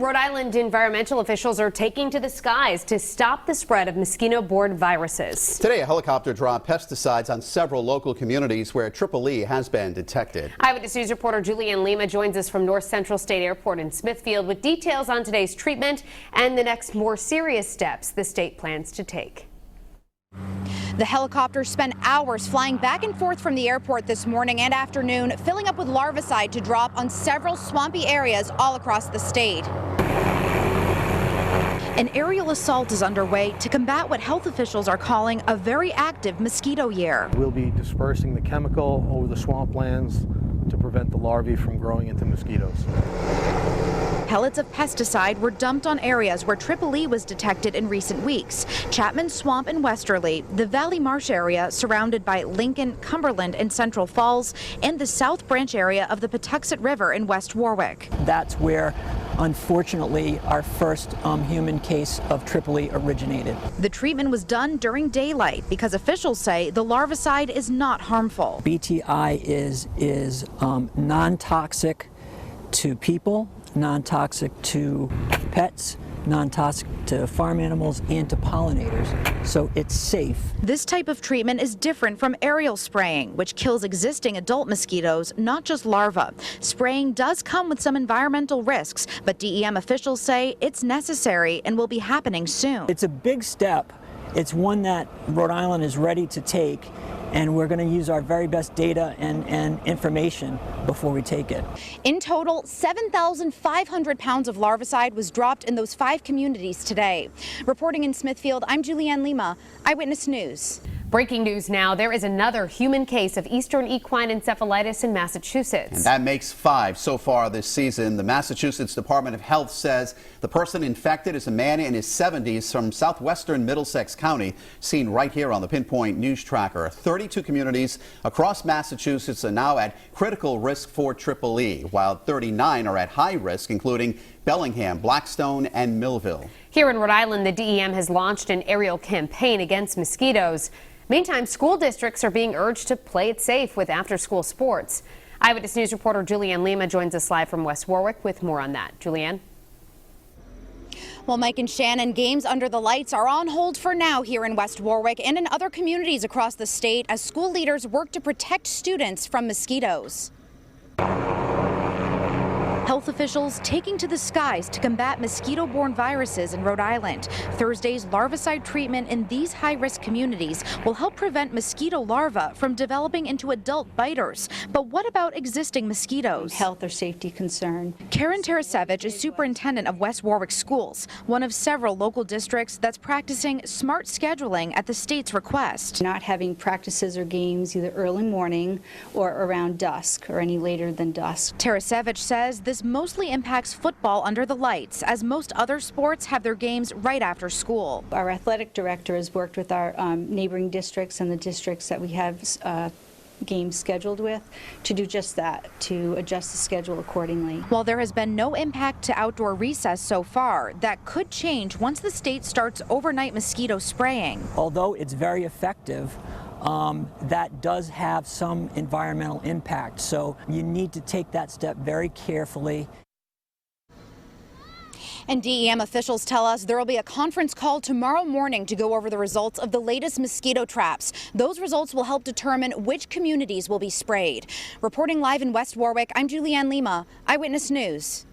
Rhode Island environmental officials are taking to the skies to stop the spread of mosquito-borne viruses. Today, a helicopter dropped pesticides on several local communities where EEE has been detected. Eyewitness News reporter Julianne Lima joins us from North Central State Airport in Smithfield with details on today's treatment and the next more serious steps the state plans to take. The helicopter spent hours flying back and forth from the airport this morning and afternoon, filling up with larvicide to drop on several swampy areas all across the state. An aerial assault is underway to combat what health officials are calling a very active mosquito year. We'll be dispersing the chemical over the swamplands to prevent the larvae from growing into mosquitoes. Pellets of pesticide were dumped on areas where EEE was detected in recent weeks. Chapman Swamp in Westerly, the Valley Marsh area surrounded by Lincoln, Cumberland, and Central Falls, and the South Branch area of the Patuxent River in West Warwick. That's where, unfortunately, our first human case of EEE originated. The treatment was done during daylight because officials say the larvicide is not harmful. BTI is non-toxic to people, non-toxic to pets, non-toxic to farm animals and to pollinators, so it's safe. This type of treatment is different from aerial spraying, which kills existing adult mosquitoes, not just larvae. Spraying does come with some environmental risks, but DEM officials say it's necessary and will be happening soon. It's a big step. It's one that Rhode Island is ready to take, and we're going to use our very best data and information before we take it. In total, 7,500 pounds of larvicide was dropped in those 5 communities today. Reporting in Smithfield, I'm Julianne Lima, Eyewitness News. Breaking news now, there is another human case of eastern equine encephalitis in Massachusetts. And that makes 5 so far this season. The Massachusetts Department of Health says the person infected is a man in his 70s from southwestern Middlesex County, seen right here on the Pinpoint News Tracker. 32 communities across Massachusetts are now at critical risk for EEE, while 39 are at high risk, including Bellingham, Blackstone, and Millville. Here in Rhode Island, the DEM has launched an aerial campaign against mosquitoes. Meantime, school districts are being urged to play it safe with after-school sports. Eyewitness News reporter Julianne Lima joins us live from West Warwick with more on that. Julianne? Well, Mike and Shannon, games under the lights are on hold for now here in West Warwick and in other communities across the state as school leaders work to protect students from mosquitoes. Health officials taking to the skies to combat mosquito-borne viruses in Rhode Island. Thursday's larvicide treatment in these high-risk communities will help prevent mosquito larvae from developing into adult biters. But what about existing mosquitoes? Health or safety concern. Karen Tarasevich is superintendent of West Warwick Schools, one of several local districts that's practicing smart scheduling at the state's request. Not having practices or games either early morning or around dusk or any later than dusk. Tarasevich says this mostly impacts football under the lights, as most other sports have their games right after school. Our athletic director has worked with our neighboring districts and the districts that we have games scheduled with to do just that, to adjust the schedule accordingly. While there has been no impact to outdoor recess so far, that could change once the state starts overnight mosquito spraying. Although it's very effective, that does have some environmental impact, so you need to take that step very carefully. And DEM officials tell us there will be a conference call tomorrow morning to go over the results of the latest mosquito traps. Those results will help determine which communities will be sprayed. Reporting live in West Warwick, I'm Julianne Lima, Eyewitness News.